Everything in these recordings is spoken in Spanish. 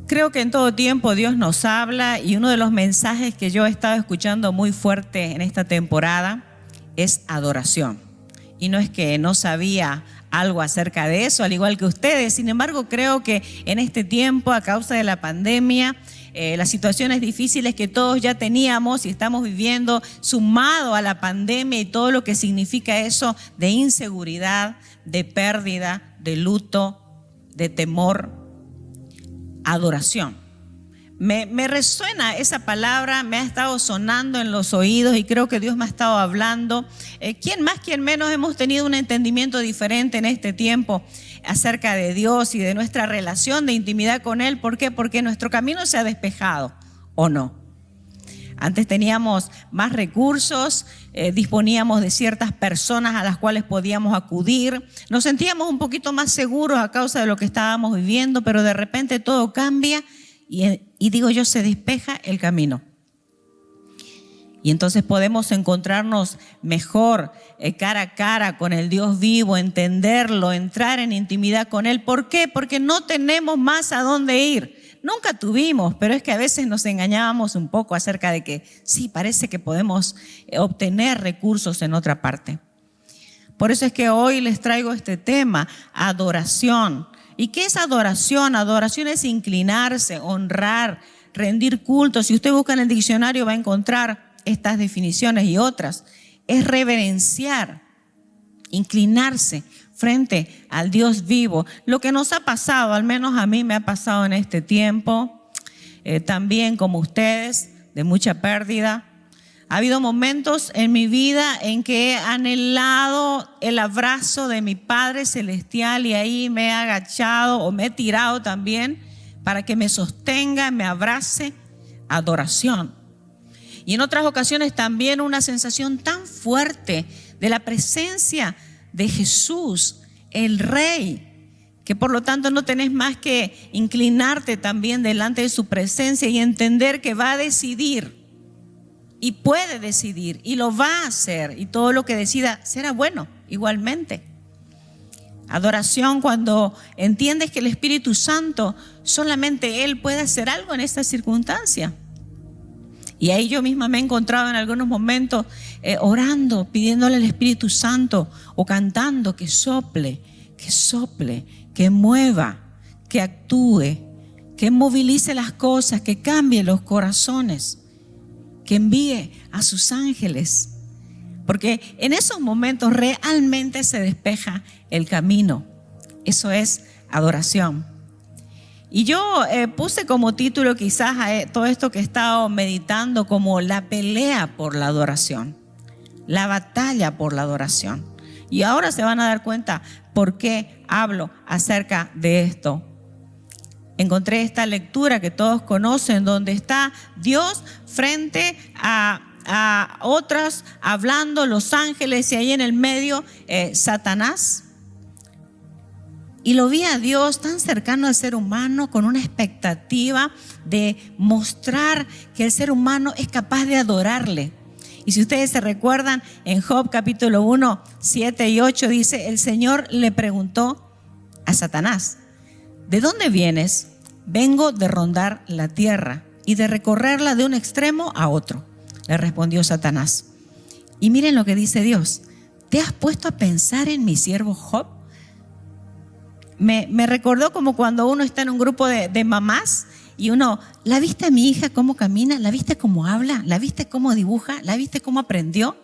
Creo que en todo tiempo Dios nos habla y uno de los mensajes que yo he estado escuchando muy fuerte en esta temporada es adoración. Y no es que no sabía algo acerca de eso, al igual que ustedes. Sin embargo, creo que en este tiempo, a causa de la pandemia, las situaciones difíciles que todos ya teníamos y estamos viviendo, sumado a la pandemia y todo lo que significa eso de inseguridad, de pérdida, de luto, de temor, adoración. Me resuena esa palabra, me ha estado sonando en los oídos y creo que Dios me ha estado hablando. ¿Quién más, quién menos hemos tenido un entendimiento diferente en este tiempo acerca de Dios y de nuestra relación de intimidad con Él? ¿Por qué? Porque nuestro camino se ha despejado, ¿o no? Antes teníamos más recursos, disponíamos de ciertas personas a las cuales podíamos acudir, nos sentíamos un poquito más seguros a causa de lo que estábamos viviendo, pero de repente todo cambia y digo yo, se despeja el camino. Y entonces podemos encontrarnos mejor cara a cara con el Dios vivo, entenderlo, entrar en intimidad con Él. ¿Por qué? Porque no tenemos más a dónde ir. Nunca tuvimos, pero es que a veces nos engañábamos un poco acerca de que sí, parece que podemos obtener recursos en otra parte. Por eso es que hoy les traigo este tema, adoración. ¿Y qué es adoración? Adoración es inclinarse, honrar, rendir culto. Si usted busca en el diccionario va a encontrar estas definiciones y otras. Es reverenciar, inclinarse frente al Dios vivo. Lo que nos ha pasado, al menos a mí me ha pasado en este tiempo, también como ustedes, de mucha pérdida. Ha habido momentos en mi vida en que he anhelado el abrazo de mi Padre Celestial y ahí me he agachado o me he tirado también para que me sostenga, me abrace. Adoración. Y en otras ocasiones también una sensación tan fuerte de la presencia de Jesús, el Rey, que por lo tanto no tenés más que inclinarte también delante de su presencia y entender que va a decidir. Y puede decidir y lo va a hacer y todo lo que decida será bueno igualmente. Adoración cuando entiendes que el Espíritu Santo solamente Él puede hacer algo en esta circunstancia. Y ahí yo misma me he encontrado en algunos momentos orando, pidiéndole al Espíritu Santo o cantando que sople, que mueva, que actúe, que movilice las cosas, que cambie los corazones, que envíe a sus ángeles, porque en esos momentos realmente se despeja el camino. Eso es adoración. Y yo puse como título quizás a todo esto que he estado meditando como la pelea por la adoración, la batalla por la adoración. Y ahora se van a dar cuenta por qué hablo acerca de esto. Encontré esta lectura que todos conocen, donde está Dios frente a otras, hablando los ángeles y ahí en el medio Satanás. Y lo vi a Dios tan cercano al ser humano con una expectativa de mostrar que el ser humano es capaz de adorarle. Y si ustedes se recuerdan, en Job capítulo 1, 7 y 8 dice, el Señor le preguntó a Satanás, ¿de dónde vienes? Vengo de rondar la tierra y de recorrerla de un extremo a otro, le respondió Satanás. Y miren lo que dice Dios, ¿te has puesto a pensar en mi siervo Job? Me recordó como cuando uno está en un grupo de mamás y uno, ¿la viste a mi hija cómo camina? ¿La viste cómo habla? ¿La viste cómo dibuja? ¿La viste cómo aprendió?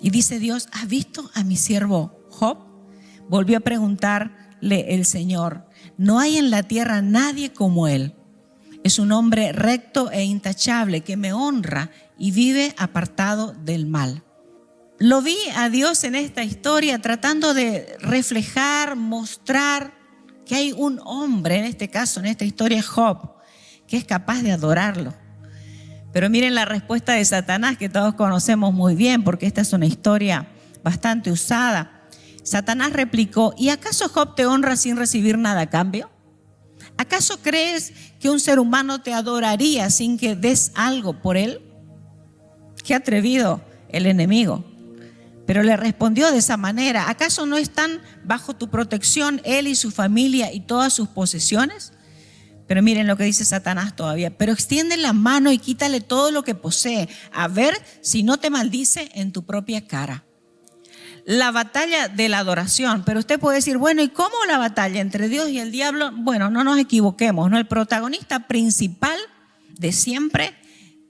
Y dice Dios, ¿has visto a mi siervo Job? Volvió a preguntarle el Señor, no hay en la tierra nadie como él. Es un hombre recto e intachable que me honra y vive apartado del mal. Lo vi a Dios en esta historia tratando de reflejar, mostrar que hay un hombre, en este caso, en esta historia Job, que es capaz de adorarlo. Pero miren la respuesta de Satanás que todos conocemos muy bien, porque esta es una historia bastante usada. Satanás replicó, ¿y acaso Job te honra sin recibir nada a cambio? ¿Acaso crees que un ser humano te adoraría sin que des algo por él? Qué atrevido el enemigo. Pero le respondió de esa manera, ¿acaso no están bajo tu protección él y su familia y todas sus posesiones? Pero miren lo que dice Satanás todavía. Pero extiende la mano y quítale todo lo que posee, a ver si no te maldice en tu propia cara. La batalla de la adoración. Pero usted puede decir, bueno, ¿y cómo la batalla entre Dios y el diablo? Bueno, no nos equivoquemos, ¿no? El protagonista principal de siempre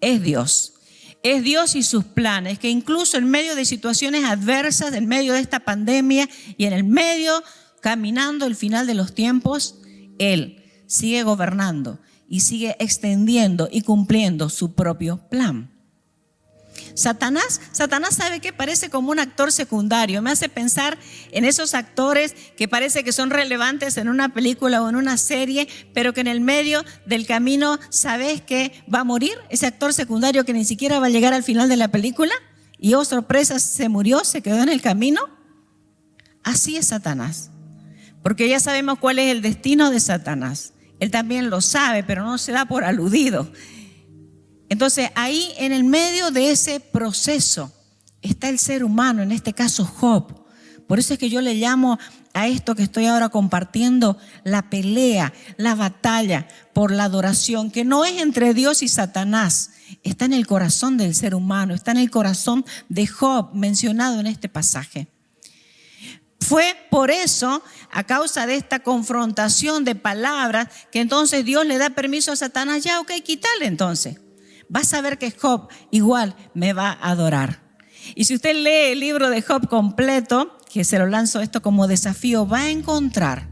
es Dios. Es Dios y sus planes, que incluso en medio de situaciones adversas, en medio de esta pandemia y en el medio, caminando el final de los tiempos, Él sigue gobernando y sigue extendiendo y cumpliendo su propio plan. Satanás sabe que parece como un actor secundario. Me hace pensar en esos actores que parece que son relevantes en una película o en una serie, pero que en el medio del camino sabes que va a morir. Ese actor secundario que ni siquiera va a llegar al final de la película y, oh sorpresa, se murió, se quedó en el camino. Así es Satanás, porque ya sabemos cuál es el destino de Satanás. Él también lo sabe, pero no se da por aludido. Entonces ahí en el medio de ese proceso está el ser humano, en este caso Job. Por eso es que yo le llamo a esto que estoy ahora compartiendo la pelea, la batalla por la adoración, que no es entre Dios y Satanás, está en el corazón del ser humano, está en el corazón de Job mencionado en este pasaje. Fue por eso, a causa de esta confrontación de palabras, que entonces Dios le da permiso a Satanás, ya, ok, quítale entonces. Vas a ver que Job igual me va a adorar. Y si usted lee el libro de Job completo, que se lo lanzo esto como desafío, va a encontrar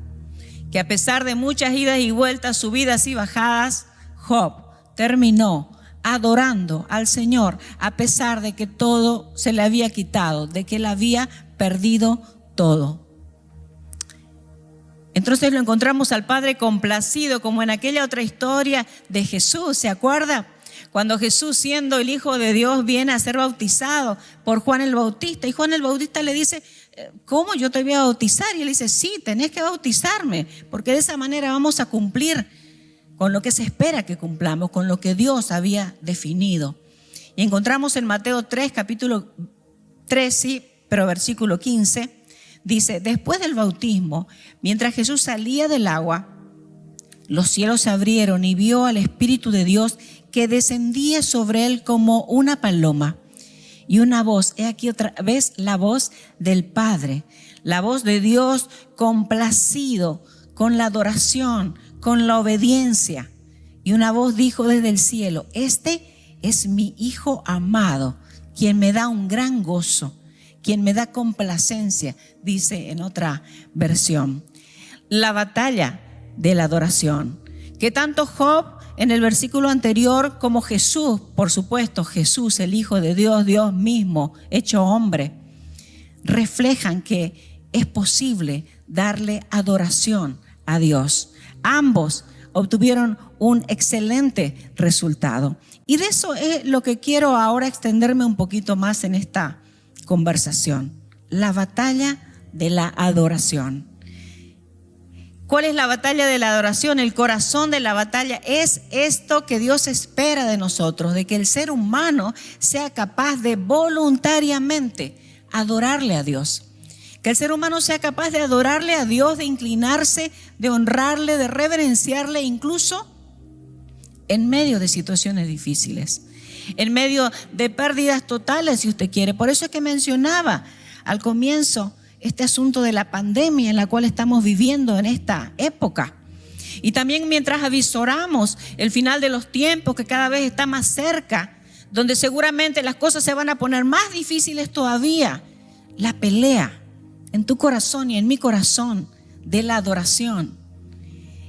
que a pesar de muchas idas y vueltas, subidas y bajadas, Job terminó adorando al Señor a pesar de que todo se le había quitado, de que él había perdido todo. Entonces lo encontramos al Padre complacido, como en aquella otra historia de Jesús, ¿se acuerda? Cuando Jesús, siendo el Hijo de Dios, viene a ser bautizado por Juan el Bautista, y Juan el Bautista le dice, ¿cómo yo te voy a bautizar? Y él dice, sí, tenés que bautizarme, porque de esa manera vamos a cumplir con lo que se espera que cumplamos, con lo que Dios había definido. Y encontramos en Mateo 3, capítulo 3, sí, pero versículo 15, dice, después del bautismo, mientras Jesús salía del agua, los cielos se abrieron y vio al Espíritu de Dios que descendía sobre él como una paloma. Y una voz, he aquí otra vez la voz del Padre, la voz de Dios complacido con la adoración, con la obediencia. Y una voz dijo desde el cielo, este es mi Hijo amado, quien me da un gran gozo, quien me da complacencia, dice en otra versión. La batalla de la adoración, que tanto Job en el versículo anterior como Jesús, por supuesto, Jesús, el Hijo de Dios, Dios mismo, hecho hombre, reflejan que es posible darle adoración a Dios. Ambos obtuvieron un excelente resultado. Y de eso es lo que quiero ahora extenderme un poquito más en esta conversación. La batalla de la adoración. ¿Cuál es la batalla de la adoración? El corazón de la batalla es esto que Dios espera de nosotros, de que el ser humano sea capaz de voluntariamente adorarle a Dios. Que el ser humano sea capaz de adorarle a Dios, de inclinarse, de honrarle, de reverenciarle, incluso en medio de situaciones difíciles, en medio de pérdidas totales, si usted quiere. Por eso es que mencionaba al comienzo este asunto de la pandemia en la cual estamos viviendo en esta época. Y también mientras avisoramos el final de los tiempos, que cada vez está más cerca, donde seguramente las cosas se van a poner más difíciles todavía, la pelea en tu corazón y en mi corazón de la adoración.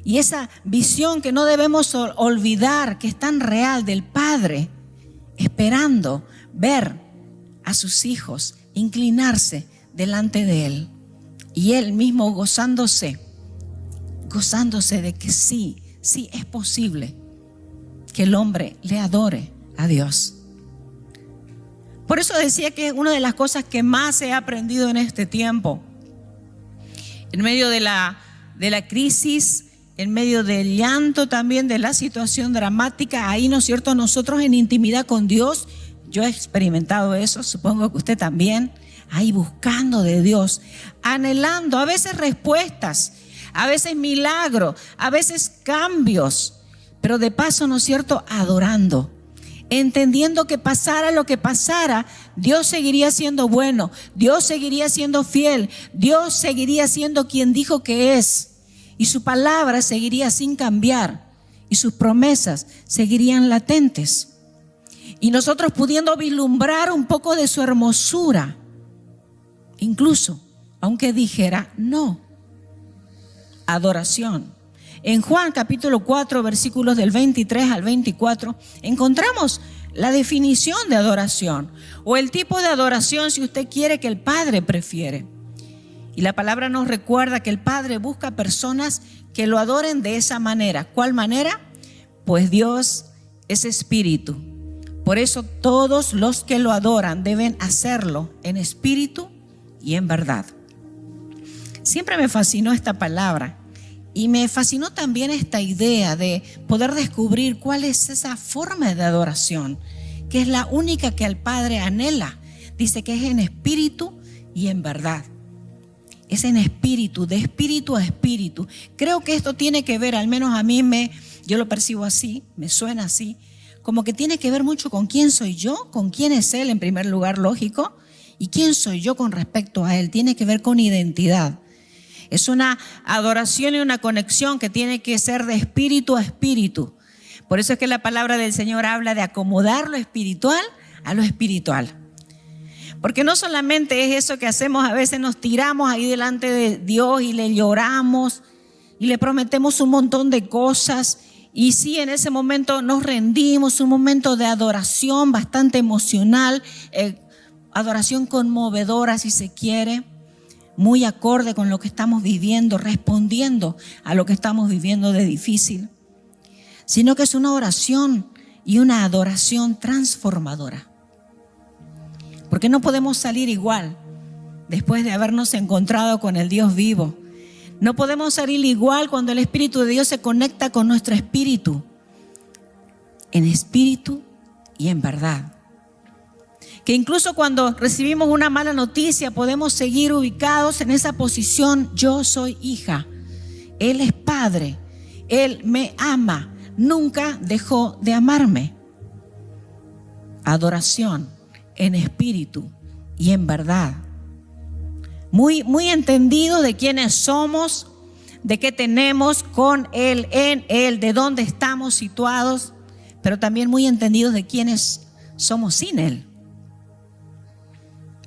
Y esa visión que no debemos olvidar, que es tan real, del Padre, esperando ver a sus hijos inclinarse delante de Él. Y Él mismo gozándose de que sí es posible que el hombre le adore a Dios. Por eso decía que es una de las cosas que más he aprendido en este tiempo. En medio de la crisis, en medio del llanto también, de la situación dramática, ahí, ¿no es cierto?, nosotros en intimidad con Dios, yo he experimentado eso, supongo que usted también, ahí buscando de Dios, anhelando a veces respuestas, a veces milagros, a veces cambios, pero de paso, ¿no es cierto?, adorando, entendiendo que pasara lo que pasara, Dios seguiría siendo bueno, Dios seguiría siendo fiel, Dios seguiría siendo quien dijo que es, y su palabra seguiría sin cambiar, y sus promesas seguirían latentes. Y nosotros pudiendo vislumbrar un poco de su hermosura, incluso aunque dijera no. Adoración. En Juan capítulo 4, versículos del 23 al 24, encontramos la definición de adoración, o el tipo de adoración, si usted quiere, que el Padre prefiere. Y la palabra nos recuerda que el Padre busca personas que lo adoren de esa manera. ¿Cuál manera? Pues Dios es espíritu. Por eso todos los que lo adoran deben hacerlo en espíritu y en verdad. Siempre me fascinó esta palabra y me fascinó también esta idea de poder descubrir cuál es esa forma de adoración, que es la única que al Padre anhela. Dice que es en espíritu y en verdad. Es en espíritu, de espíritu a espíritu. Creo que esto tiene que ver, al menos a mí yo lo percibo así, me suena así, como que tiene que ver mucho con quién soy yo, con quién es Él en primer lugar, lógico, y quién soy yo con respecto a Él. Tiene que ver con identidad. Es una adoración y una conexión que tiene que ser de espíritu a espíritu. Por eso es que la palabra del Señor habla de acomodar lo espiritual a lo espiritual. Porque no solamente es eso que hacemos, a veces nos tiramos ahí delante de Dios y le lloramos y le prometemos un montón de cosas. Y sí, en ese momento nos rendimos, un momento de adoración bastante emocional, adoración conmovedora si se quiere, muy acorde con lo que estamos viviendo, respondiendo a lo que estamos viviendo de difícil, sino que es una oración y una adoración transformadora. Porque no podemos salir igual después de habernos encontrado con el Dios vivo. No podemos salir igual cuando el Espíritu de Dios se conecta con nuestro espíritu, en espíritu y en verdad. Que incluso cuando recibimos una mala noticia podemos seguir ubicados en esa posición. Yo soy hija, Él es padre, Él me ama, nunca dejó de amarme. Adoración en espíritu y en verdad. Muy entendido de quiénes somos, de qué tenemos con Él, en Él, de dónde estamos situados, pero también muy entendidos de quiénes somos sin Él.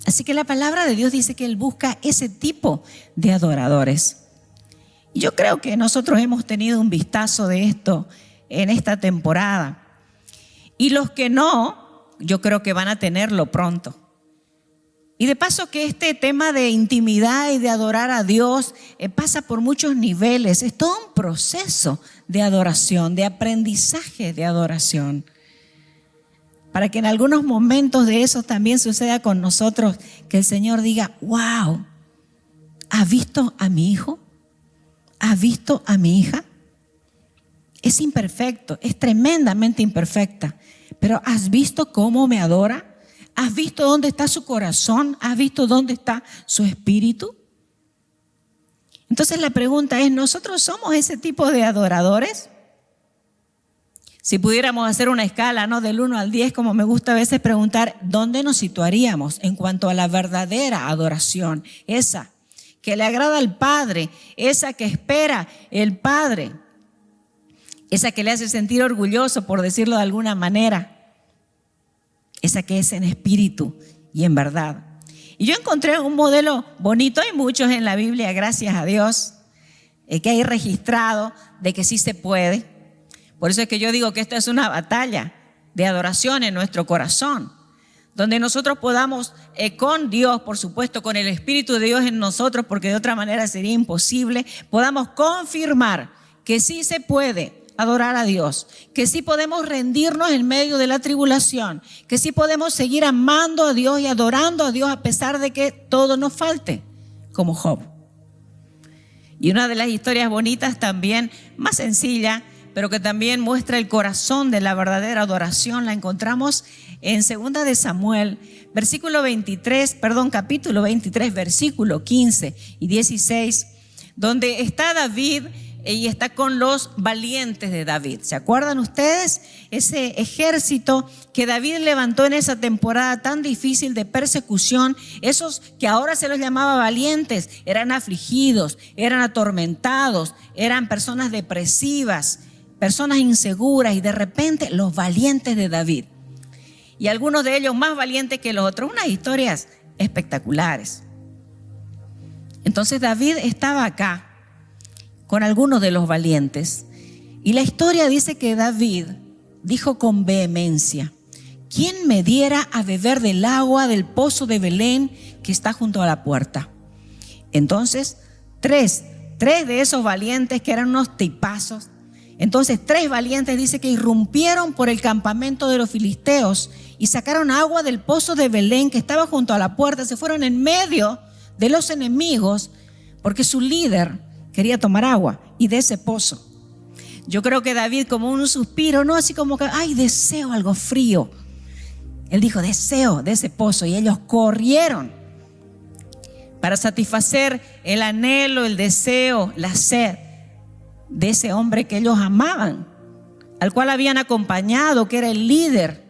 Así que la palabra de Dios dice que Él busca ese tipo de adoradores. Y yo creo que nosotros hemos tenido un vistazo de esto en esta temporada. Y los que no, yo creo que van a tenerlo pronto. Y de paso que este tema de intimidad y de adorar a Dios pasa por muchos niveles. Es todo un proceso de adoración, de aprendizaje de adoración. Para que en algunos momentos de eso también suceda con nosotros, que el Señor diga: wow, ¿has visto a mi hijo? ¿Has visto a mi hija? Es imperfecto, es tremendamente imperfecta, pero ¿has visto cómo me adora? ¿Has visto dónde está su corazón? ¿Has visto dónde está su espíritu? Entonces la pregunta es: ¿nosotros somos ese tipo de adoradores? Si pudiéramos hacer una escala, ¿no?, del 1 al 10, como me gusta a veces preguntar, ¿dónde nos situaríamos en cuanto a la verdadera adoración? Esa que le agrada al Padre, esa que espera el Padre, esa que le hace sentir orgulloso, por decirlo de alguna manera, esa que es en espíritu y en verdad. Y yo encontré un modelo bonito, hay muchos en la Biblia, gracias a Dios, que hay registrado de que sí se puede. Por eso es que yo digo que esta es una batalla de adoración en nuestro corazón, donde nosotros podamos, con Dios, por supuesto, con el Espíritu de Dios en nosotros, porque de otra manera sería imposible, podamos confirmar que sí se puede adorar a Dios, que sí podemos rendirnos en medio de la tribulación, que sí podemos seguir amando a Dios y adorando a Dios a pesar de que todo nos falte, como Job. Y una de las historias bonitas también, más sencilla, pero que también muestra el corazón de la verdadera adoración, la encontramos en 2 de Samuel, capítulo 23, versículo 15 y 16, donde está David y está con los valientes de David. ¿Se acuerdan ustedes? Ese ejército que David levantó en esa temporada tan difícil de persecución, esos que ahora se los llamaba valientes, eran afligidos, eran atormentados, eran personas depresivas, personas inseguras, y de repente los valientes de David. Y algunos de ellos más valientes que los otros, unas historias espectaculares. Entonces David estaba acá con algunos de los valientes, y la historia dice que David dijo con vehemencia: ¿quién me diera a beber del agua del pozo de Belén que está junto a la puerta? Entonces tres de esos valientes, que eran unos tipazos, entonces 3 valientes dice que irrumpieron por el campamento de los filisteos y sacaron agua del pozo de Belén que estaba junto a la puerta. Se fueron en medio de los enemigos porque su líder quería tomar agua, y de ese pozo. Yo creo que David, como un suspiro, no así como que, ay, deseo algo frío. Él dijo, deseo de ese pozo, y ellos corrieron para satisfacer el anhelo, el deseo, la sed de ese hombre que ellos amaban, al cual habían acompañado, que era el líder,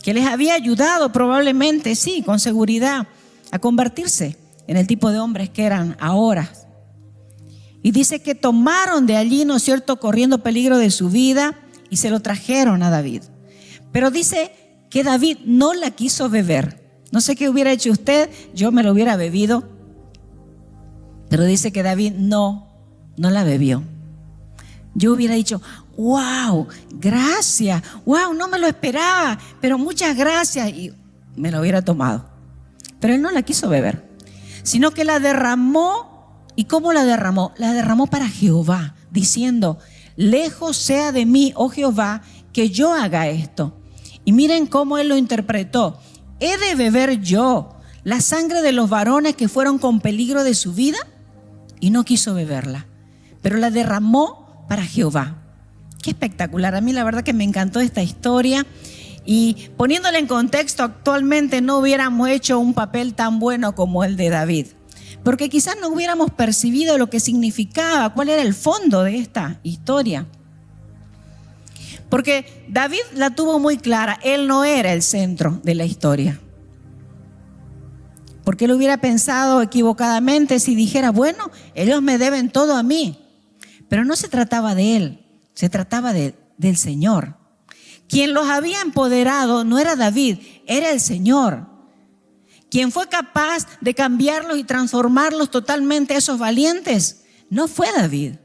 que les había ayudado probablemente, sí, con seguridad, a convertirse en el tipo de hombres que eran ahora. Y dice que tomaron de allí, ¿no es cierto?, corriendo peligro de su vida, y se lo trajeron a David. Pero dice que David no la quiso beber. No sé qué hubiera hecho usted, yo me lo hubiera bebido. Pero dice que David no la bebió. Yo hubiera dicho, wow, gracias, wow, no me lo esperaba, pero muchas gracias, y me lo hubiera tomado. Pero él no la quiso beber, sino que la derramó. ¿Y cómo la derramó? La derramó para Jehová, diciendo, lejos sea de mí, oh Jehová, que yo haga esto. Y miren cómo él lo interpretó: ¿he de beber yo la sangre de los varones que fueron con peligro de su vida? Y no quiso beberla, pero la derramó para Jehová. Qué espectacular. A mí la verdad que me encantó esta historia, y poniéndola en contexto, actualmente no hubiéramos hecho un papel tan bueno como el de David, porque quizás no hubiéramos percibido lo que significaba, cuál era el fondo de esta historia. Porque David la tuvo muy clara, él no era el centro de la historia. Porque él hubiera pensado equivocadamente si dijera, bueno, ellos me deben todo a mí. Pero no se trataba de él, se trataba del Señor. Quien los había empoderado no era David, era el Señor. Quien fue capaz de cambiarlos y transformarlos totalmente, esos valientes, no fue David,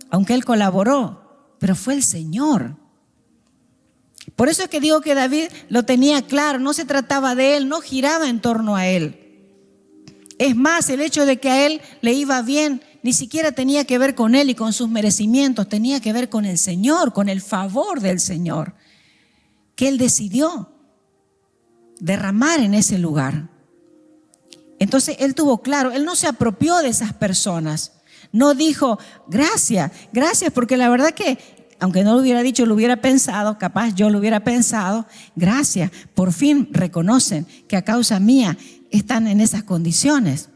aunque él colaboró, pero fue el Señor. Por eso es que digo que David lo tenía claro, no se trataba de él, no giraba en torno a él. Es más, el hecho de que a él le iba bien ni siquiera tenía que ver con él y con sus merecimientos, tenía que ver con el Señor, con el favor del Señor, que él decidió derramar en ese lugar. Entonces él tuvo claro, él no se apropió de esas personas, no dijo gracias porque la verdad que, aunque no lo hubiera dicho, lo hubiera pensado, capaz yo lo hubiera pensado, gracias, por fin reconocen que a causa mía están en esas condiciones,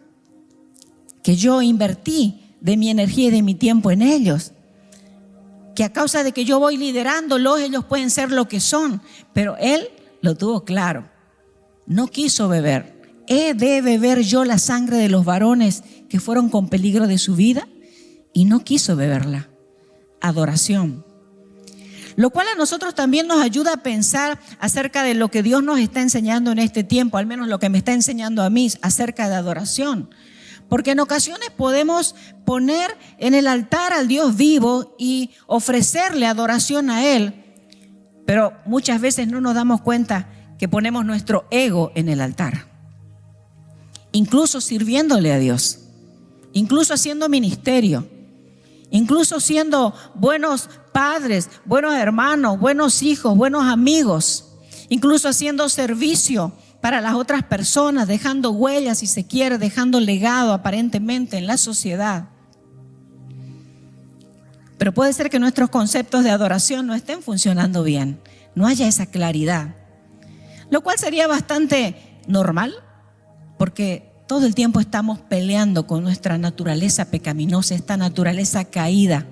que yo invertí de mi energía y de mi tiempo en ellos, que a causa de que yo voy liderándolos, ellos pueden ser lo que son. Pero él lo tuvo claro, no quiso beber. ¿He de beber yo la sangre de los varones que fueron con peligro de su vida? Y no quiso beberla. Adoración. Lo cual a nosotros también nos ayuda a pensar acerca de lo que Dios nos está enseñando en este tiempo, al menos lo que me está enseñando a mí acerca de adoración. Porque en ocasiones podemos poner en el altar al Dios vivo y ofrecerle adoración a Él, pero muchas veces no nos damos cuenta que ponemos nuestro ego en el altar. Incluso sirviéndole a Dios, incluso haciendo ministerio, incluso siendo buenos padres, buenos hermanos, buenos hijos, buenos amigos, incluso haciendo servicio para las otras personas, dejando huellas, si se quiere, dejando legado aparentemente en la sociedad. Pero puede ser que nuestros conceptos de adoración no estén funcionando bien, no haya esa claridad, lo cual sería bastante normal, porque todo el tiempo estamos peleando con nuestra naturaleza pecaminosa, esta naturaleza caída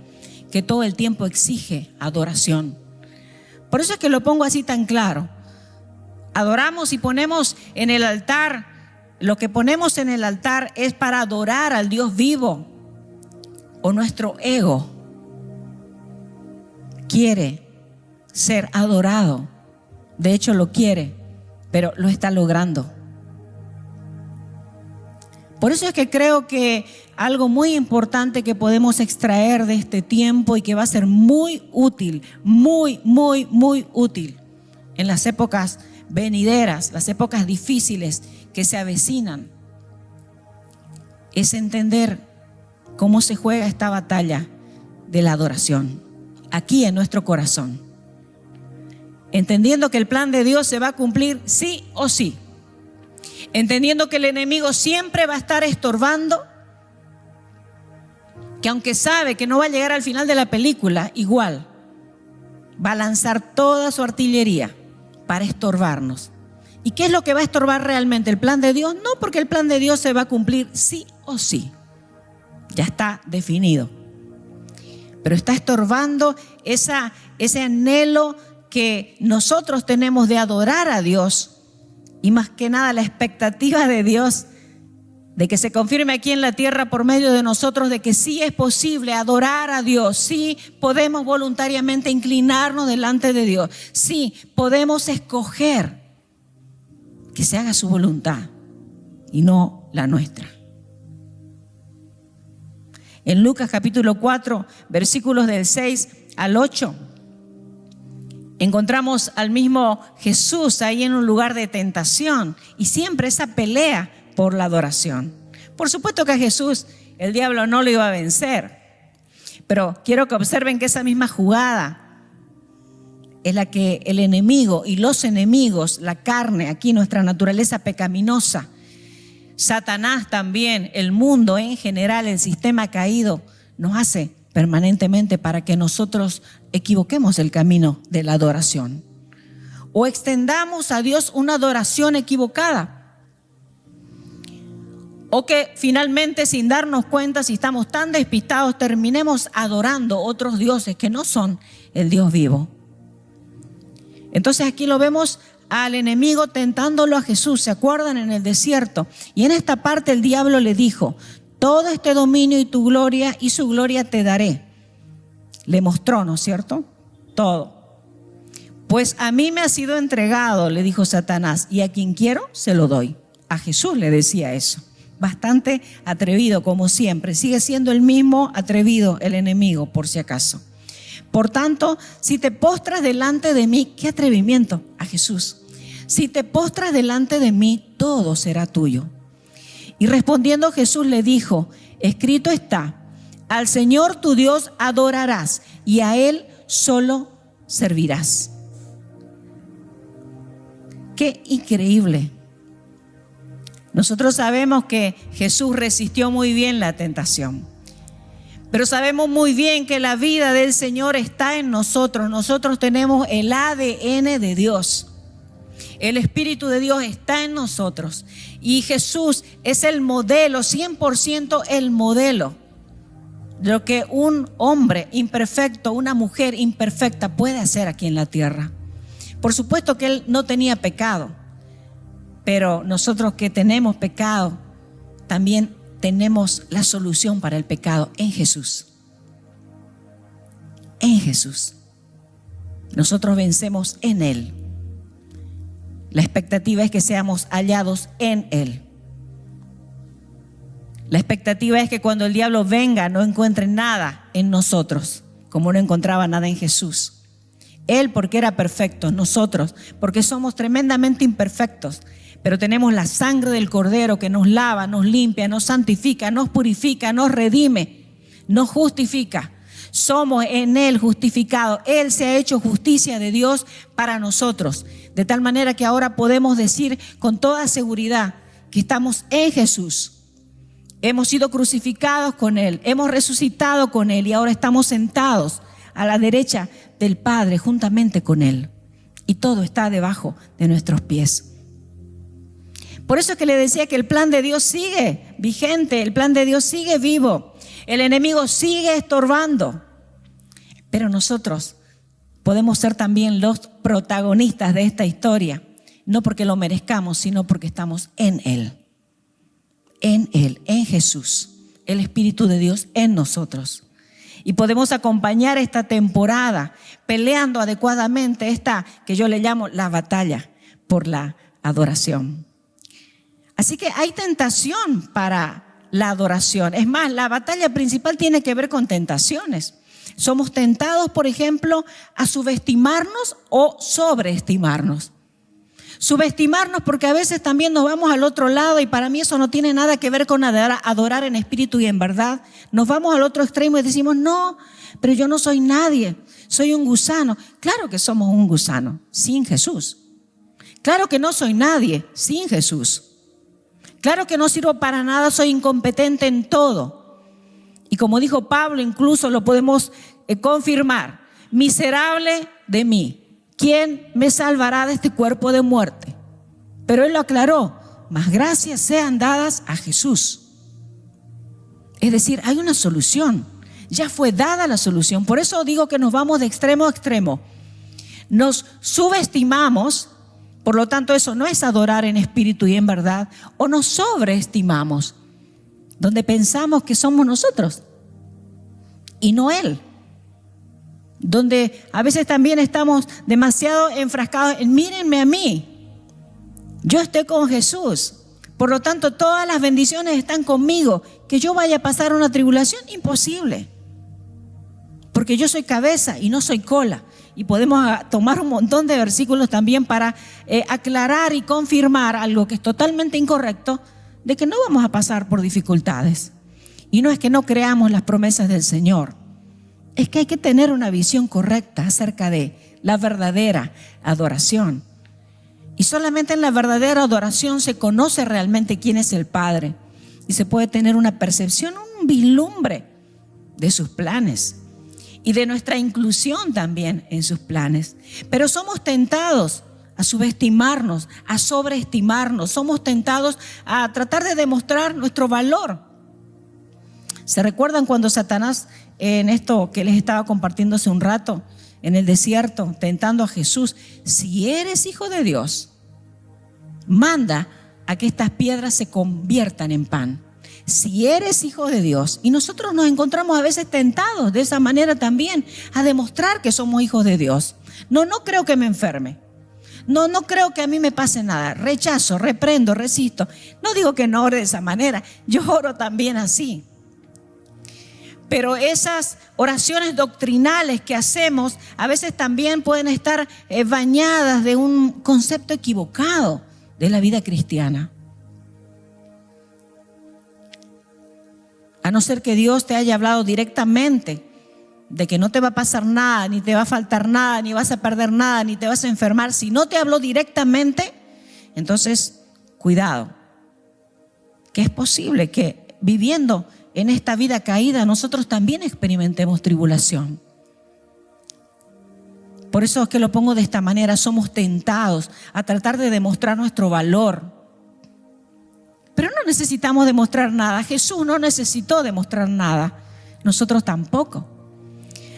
que todo el tiempo exige adoración. Por eso es que lo pongo así tan claro. Adoramos y ponemos en el altar, lo que ponemos en el altar es para adorar al Dios vivo, o nuestro ego quiere ser adorado. De hecho lo quiere, pero lo está logrando. Por eso es que creo que algo muy importante que podemos extraer de este tiempo y que va a ser muy útil, muy útil en las épocas venideras, las épocas difíciles que se avecinan, es entender cómo se juega esta batalla de la adoración aquí en nuestro corazón, entendiendo que el plan de Dios se va a cumplir sí o sí, entendiendo que el enemigo siempre va a estar estorbando, que aunque sabe que no va a llegar al final de la película, igual va a lanzar toda su artillería para estorbarnos. ¿Y qué es lo que va a estorbar realmente? ¿El plan de Dios? No, porque el plan de Dios se va a cumplir sí o sí. Ya está definido. Pero está estorbando ese anhelo que nosotros tenemos de adorar a Dios, y más que nada la expectativa de Dios de que se confirme aquí en la tierra por medio de nosotros de que sí es posible adorar a Dios, sí podemos voluntariamente inclinarnos delante de Dios, sí podemos escoger que se haga su voluntad y no la nuestra. En Lucas capítulo 4, versículos del 6 al 8, encontramos al mismo Jesús ahí en un lugar de tentación y siempre esa pelea por la adoración. Por supuesto que a Jesús el diablo no lo iba a vencer, pero quiero que observen que esa misma jugada es la que el enemigo y los enemigos, la carne, aquí nuestra naturaleza pecaminosa, Satanás también, el mundo en general, el sistema caído, nos hace permanentemente para que nosotros equivoquemos el camino de la adoración o extendamos a Dios una adoración equivocada, o que finalmente, sin darnos cuenta, si estamos tan despistados, terminemos adorando otros dioses que no son el Dios vivo. Entonces aquí lo vemos al enemigo tentándolo a Jesús, ¿se acuerdan? En el desierto. Y en esta parte el diablo le dijo: todo este dominio y tu gloria y su gloria te daré. Le mostró, ¿no es cierto? Todo. Pues a mí me ha sido entregado, le dijo Satanás, y a quien quiero se lo doy. A Jesús le decía eso. Bastante atrevido como siempre. Sigue siendo el mismo atrevido el enemigo, por si acaso. Por tanto, si te postras delante de mí, qué atrevimiento a Jesús. Si te postras delante de mí, todo será tuyo. Y respondiendo Jesús le dijo: escrito está, al Señor tu Dios adorarás y a Él solo servirás. Qué increíble. Nosotros sabemos que Jesús resistió muy bien la tentación, pero sabemos muy bien que la vida del Señor está en nosotros. Nosotros tenemos el ADN de Dios. El Espíritu de Dios está en nosotros y Jesús es el modelo, 100% el modelo de lo que un hombre imperfecto, una mujer imperfecta puede hacer aquí en la tierra. Por supuesto que Él no tenía pecado, pero nosotros que tenemos pecado también tenemos la solución para el pecado en Jesús. En Jesús. Nosotros vencemos en Él. La expectativa es que seamos hallados en Él. La expectativa es que cuando el diablo venga no encuentre nada en nosotros, como no encontraba nada en Jesús. Él porque era perfecto, nosotros porque somos tremendamente imperfectos, pero tenemos la sangre del Cordero que nos lava, nos limpia, nos santifica, nos purifica, nos redime, nos justifica. Somos en Él justificados. Él se ha hecho justicia de Dios para nosotros, de tal manera que ahora podemos decir con toda seguridad que estamos en Jesús. Hemos sido crucificados con Él, hemos resucitado con Él y ahora estamos sentados a la derecha del Padre juntamente con Él. Y todo está debajo de nuestros pies. Por eso es que le decía que el plan de Dios sigue vigente, el plan de Dios sigue vivo, el enemigo sigue estorbando. Pero nosotros podemos ser también los protagonistas de esta historia, no porque lo merezcamos, sino porque estamos en Él, en Jesús, el Espíritu de Dios en nosotros. Y podemos acompañar esta temporada peleando adecuadamente esta que yo le llamo la batalla por la adoración. Así que hay tentación para la adoración. Es más, la batalla principal tiene que ver con tentaciones. Somos tentados, por ejemplo, a subestimarnos o sobreestimarnos. Subestimarnos porque a veces también nos vamos al otro lado, y para mí eso no tiene nada que ver con adorar en espíritu y en verdad. Nos vamos al otro extremo y decimos, no, pero yo no soy nadie, soy un gusano. Claro que somos un gusano sin Jesús. Claro que no soy nadie sin Jesús. Claro que no sirvo para nada, soy incompetente en todo. Y como dijo Pablo, incluso lo podemos confirmar. Miserable de mí, ¿quién me salvará de este cuerpo de muerte? Pero él lo aclaró, más gracias sean dadas a Jesús. Es decir, hay una solución, ya fue dada la solución. Por eso digo que nos vamos de extremo a extremo. Nos subestimamos, por lo tanto eso no es adorar en espíritu y en verdad, o nos sobreestimamos, donde pensamos que somos nosotros y no Él. Donde a veces también estamos demasiado enfrascados en mírenme a mí, yo estoy con Jesús, por lo tanto todas las bendiciones están conmigo. Que yo vaya a pasar una tribulación, imposible, porque yo soy cabeza y no soy cola. Y podemos tomar un montón de versículos también para aclarar y confirmar algo que es totalmente incorrecto, de que no vamos a pasar por dificultades. Y no es que no creamos las promesas del Señor, es que hay que tener una visión correcta acerca de la verdadera adoración. Y solamente en la verdadera adoración se conoce realmente quién es el Padre, y se puede tener una percepción, un vislumbre de sus planes y de nuestra inclusión también en sus planes. Pero somos tentados a subestimarnos, a sobreestimarnos. Somos tentados a tratar de demostrar nuestro valor. ¿Se recuerdan cuando Satanás, en esto que les estaba compartiendo hace un rato, en el desierto, tentando a Jesús? Si eres hijo de Dios, manda a que estas piedras se conviertan en pan. Si eres hijo de Dios. Y nosotros nos encontramos a veces tentados de esa manera también, a demostrar que somos hijos de Dios. No creo que me enferme. No creo que a mí me pase nada. Rechazo, reprendo, resisto. No digo que no ore de esa manera. Yo oro también así. Pero esas oraciones doctrinales que hacemos a veces también pueden estar bañadas de un concepto equivocado de la vida cristiana. A no ser que Dios te haya hablado directamente de que no te va a pasar nada, ni te va a faltar nada, ni vas a perder nada, ni te vas a enfermar. Si no te habló directamente, entonces cuidado, que es posible que viviendo en esta vida caída nosotros también experimentemos tribulación. Por eso es que lo pongo de esta manera. Somos tentados a tratar de demostrar nuestro valor. Pero no necesitamos demostrar nada. Jesús no necesitó demostrar nada. Nosotros tampoco.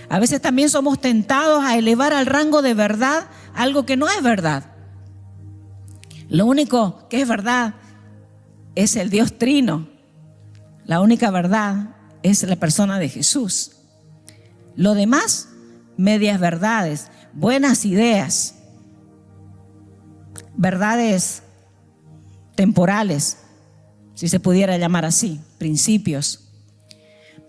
A veces también somos tentados a elevar al rango de verdad algo que no es verdad. Lo único que es verdad es el Dios Trino. La única verdad es la persona de Jesús. Lo demás, medias verdades, buenas ideas, verdades temporales, si se pudiera llamar así, principios.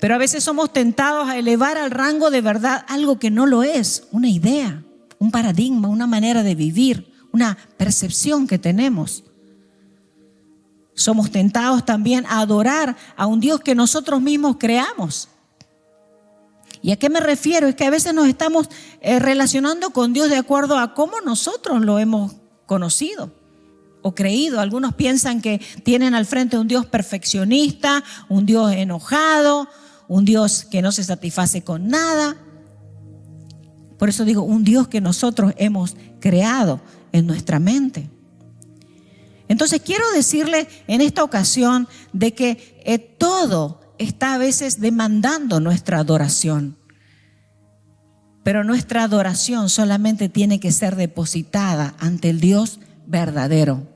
Pero a veces somos tentados a elevar al rango de verdad algo que no lo es, una idea, un paradigma, una manera de vivir, una percepción que tenemos. Somos tentados también a adorar a un Dios que nosotros mismos creamos. ¿Y a qué me refiero? Es que a veces nos estamos relacionando con Dios de acuerdo a cómo nosotros lo hemos conocido o creído. Algunos piensan que tienen al frente un Dios perfeccionista, un Dios enojado, un Dios que no se satisface con nada. Por eso digo, un Dios que nosotros hemos creado en nuestra mente. Entonces quiero decirle en esta ocasión de que todo está a veces demandando nuestra adoración. Pero nuestra adoración solamente tiene que ser depositada ante el Dios verdadero.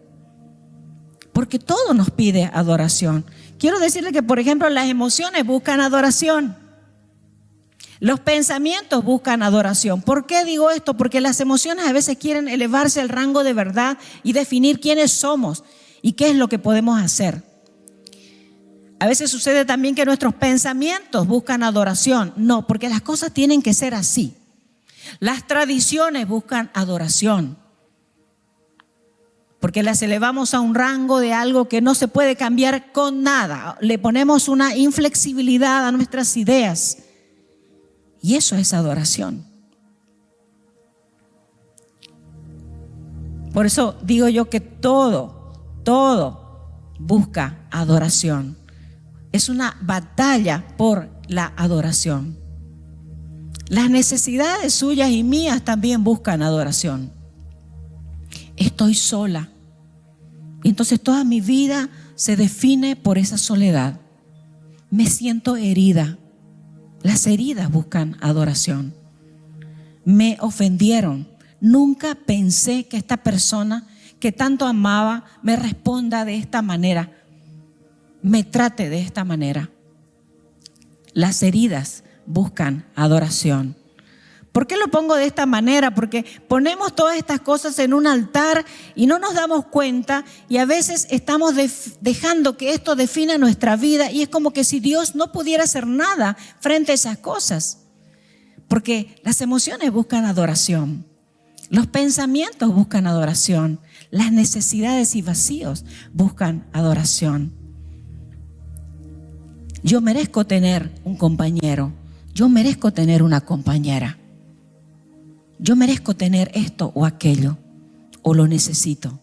Porque todo nos pide adoración. Quiero decirle que, por ejemplo, las emociones buscan adoración. Los pensamientos buscan adoración. ¿Por qué digo esto? Porque las emociones a veces quieren elevarse al rango de verdad y definir quiénes somos y qué es lo que podemos hacer. A veces sucede también que nuestros pensamientos buscan adoración. No, porque las cosas tienen que ser así. Las tradiciones buscan adoración. Porque las elevamos a un rango de algo que no se puede cambiar con nada. Le ponemos una inflexibilidad a nuestras ideas. Y eso es adoración. Por eso digo yo que todo busca adoración. Es una batalla por la adoración. Las necesidades suyas y mías también buscan adoración. Estoy sola. Y entonces toda mi vida se define por esa soledad. Me siento herida. Las heridas buscan adoración. Me ofendieron. Nunca pensé que esta persona que tanto amaba me responda de esta manera, me trate de esta manera. Las heridas buscan adoración. ¿Por qué lo pongo de esta manera? Porque ponemos todas estas cosas en un altar y no nos damos cuenta, y a veces estamos dejando que esto defina nuestra vida, y es como que si Dios no pudiera hacer nada frente a esas cosas. Porque las emociones buscan adoración, los pensamientos buscan adoración, las necesidades y vacíos buscan adoración. Yo merezco tener un compañero, yo merezco tener una compañera. Yo merezco tener esto o aquello, o lo necesito.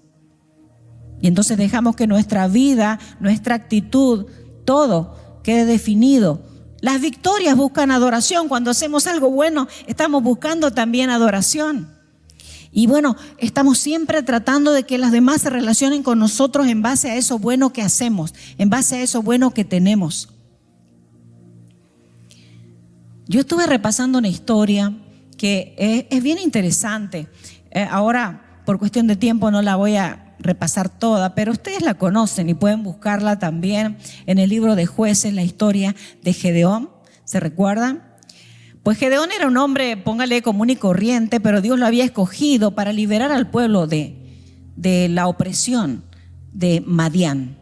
Y entonces dejamos que nuestra vida, nuestra actitud, todo quede definido. Las victorias buscan adoración. Cuando hacemos algo bueno, estamos buscando también adoración. Y bueno, estamos siempre tratando de que las demás se relacionen con nosotros en base a eso bueno que hacemos, en base a eso bueno que tenemos. Yo estuve repasando una historia que es bien interesante. Ahora, por cuestión de tiempo, no la voy a repasar toda, pero ustedes la conocen y pueden buscarla también en el libro de Jueces, la historia de Gedeón. ¿Se recuerdan? Pues Gedeón era un hombre, póngale, común y corriente, pero Dios lo había escogido para liberar al pueblo de la opresión de Madián.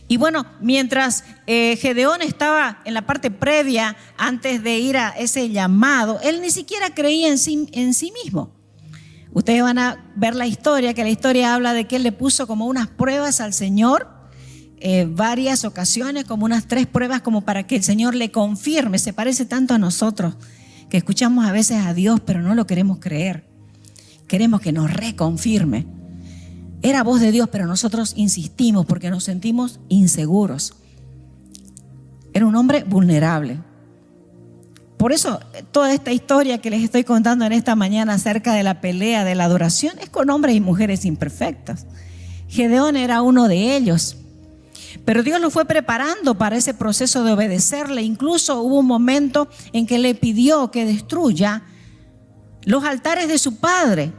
Y bueno, mientras Gedeón estaba en la parte previa, antes de ir a ese llamado, él ni siquiera creía en sí mismo. Ustedes van a ver la historia, que la historia habla de que él le puso como unas pruebas al Señor, varias ocasiones, como unas 3 pruebas, como para que el Señor le confirme. Se parece tanto a nosotros, que escuchamos a veces a Dios, pero no lo queremos creer. Queremos que nos reconfirme. Era voz de Dios, pero nosotros insistimos porque nos sentimos inseguros. Era un hombre vulnerable. Por eso toda esta historia que les estoy contando en esta mañana acerca de la pelea de la adoración es con hombres y mujeres imperfectos. Gedeón era uno de ellos. Pero Dios lo fue preparando para ese proceso de obedecerle. Incluso hubo un momento en que le pidió que destruya los altares de su padre.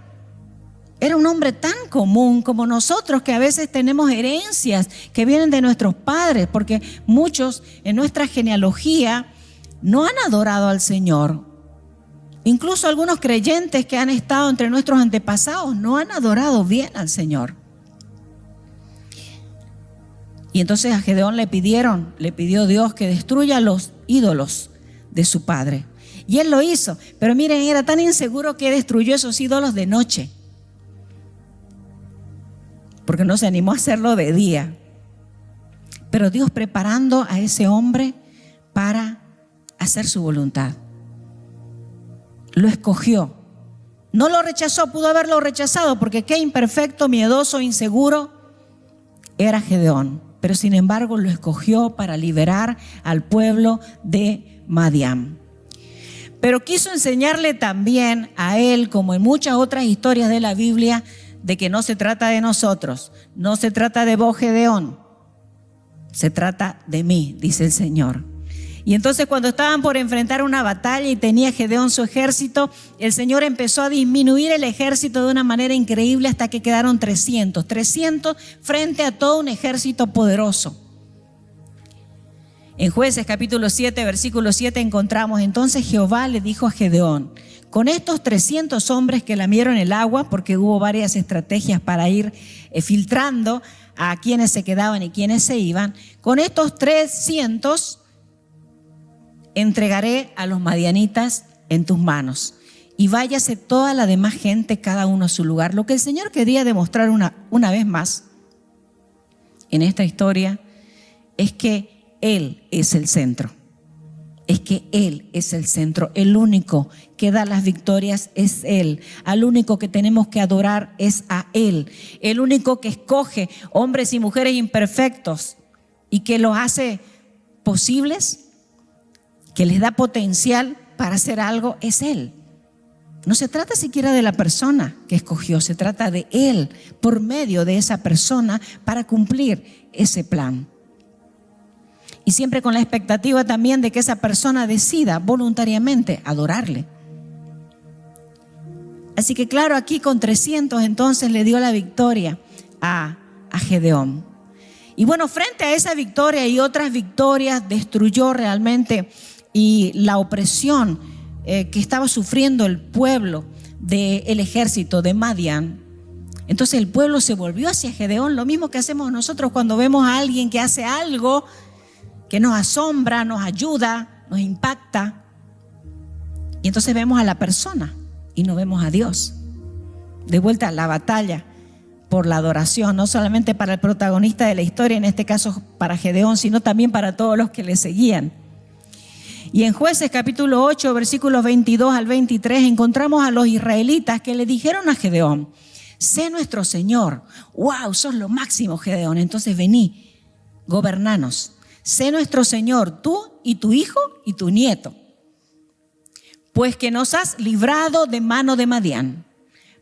Era un hombre tan común como nosotros, que a veces tenemos herencias que vienen de nuestros padres, porque muchos en nuestra genealogía no han adorado al Señor. Incluso algunos creyentes que han estado entre nuestros antepasados no han adorado bien al Señor. Y entonces a Gedeón le pidió Dios que destruya los ídolos de su padre. Y él lo hizo, pero miren, era tan inseguro que destruyó esos ídolos de noche, porque no se animó a hacerlo de día. Pero Dios preparando a ese hombre para hacer su voluntad. Lo escogió. No lo rechazó, pudo haberlo rechazado, porque qué imperfecto, miedoso, inseguro era Gedeón. Pero sin embargo lo escogió para liberar al pueblo de Madián. Pero quiso enseñarle también a él, como en muchas otras historias de la Biblia, de que no se trata de nosotros, no se trata de vos, Gedeón, se trata de mí, dice el Señor. Y entonces cuando estaban por enfrentar una batalla y tenía Gedeón su ejército, el Señor empezó a disminuir el ejército de una manera increíble hasta que quedaron 300 frente a todo un ejército poderoso. En Jueces capítulo 7, versículo 7 encontramos: entonces Jehová le dijo a Gedeón: con estos 300 hombres que lamieron el agua, porque hubo varias estrategias para ir filtrando a quienes se quedaban y quienes se iban, con estos 300 entregaré a los madianitas en tus manos, y váyase toda la demás gente, cada uno a su lugar. Lo que el Señor quería demostrar una vez más en esta historia es que Él es el centro. Es que Él es el centro. El único que da las victorias es Él. Al único que tenemos que adorar es a Él. El único que escoge hombres y mujeres imperfectos y que los hace posibles, que les da potencial para hacer algo, es Él. No se trata siquiera de la persona que escogió, se trata de Él por medio de esa persona para cumplir ese plan. Y siempre con la expectativa también de que esa persona decida voluntariamente adorarle. Así que claro, aquí con 300 entonces le dio la victoria a Gedeón. Y bueno, frente a esa victoria y otras victorias, destruyó realmente y la opresión que estaba sufriendo el pueblo del ejército de Madián. Entonces el pueblo se volvió hacia Gedeón, lo mismo que hacemos nosotros cuando vemos a alguien que hace algo que nos asombra, nos ayuda, nos impacta. Y entonces vemos a la persona y no vemos a Dios. De vuelta a la batalla por la adoración, no solamente para el protagonista de la historia, en este caso para Gedeón, sino también para todos los que le seguían. Y en Jueces capítulo 8, versículos 22 al 23, encontramos a los israelitas que le dijeron a Gedeón: sé nuestro Señor. ¡Wow! Sos lo máximo, Gedeón. Entonces vení, gobernanos. Sé nuestro Señor, tú y tu hijo y tu nieto, pues que nos has librado de mano de Madián.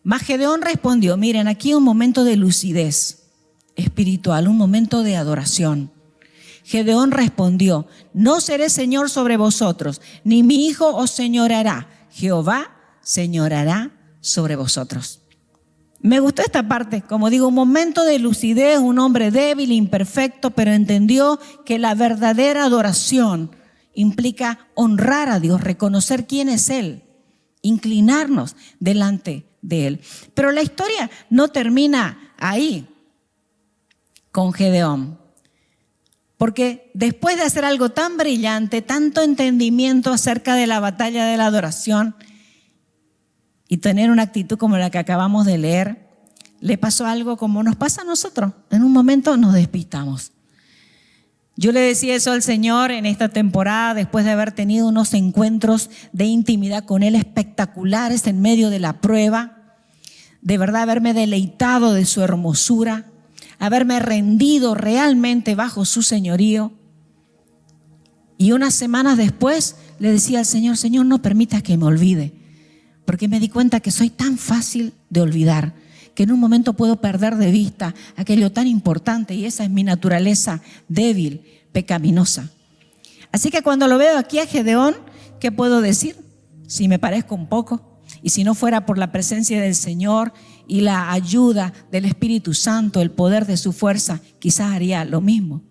Mas Gedeón respondió: miren, aquí un momento de lucidez espiritual, un momento de adoración. Gedeón respondió: no seré señor sobre vosotros, ni mi hijo os señoreará. Jehová señoreará sobre vosotros. Me gustó esta parte, como digo, un momento de lucidez, un hombre débil, imperfecto, pero entendió que la verdadera adoración implica honrar a Dios, reconocer quién es Él, inclinarnos delante de Él. Pero la historia no termina ahí con Gedeón, porque después de hacer algo tan brillante, tanto entendimiento acerca de la batalla de la adoración, y tener una actitud como la que acabamos de leer, le pasó algo como nos pasa a nosotros. En un momento nos despistamos. Yo le decía eso al Señor en esta temporada, después de haber tenido unos encuentros de intimidad con Él espectaculares en medio de la prueba. De verdad, haberme deleitado de su hermosura, haberme rendido realmente bajo su señorío. Y unas semanas después le decía al Señor: Señor, no permitas que me olvide. Porque me di cuenta que soy tan fácil de olvidar, que en un momento puedo perder de vista aquello tan importante, y esa es mi naturaleza débil, pecaminosa. Así que cuando lo veo aquí a Gedeón, ¿qué puedo decir? Si me parezco un poco, y si no fuera por la presencia del Señor y la ayuda del Espíritu Santo, el poder de su fuerza, quizás haría lo mismo.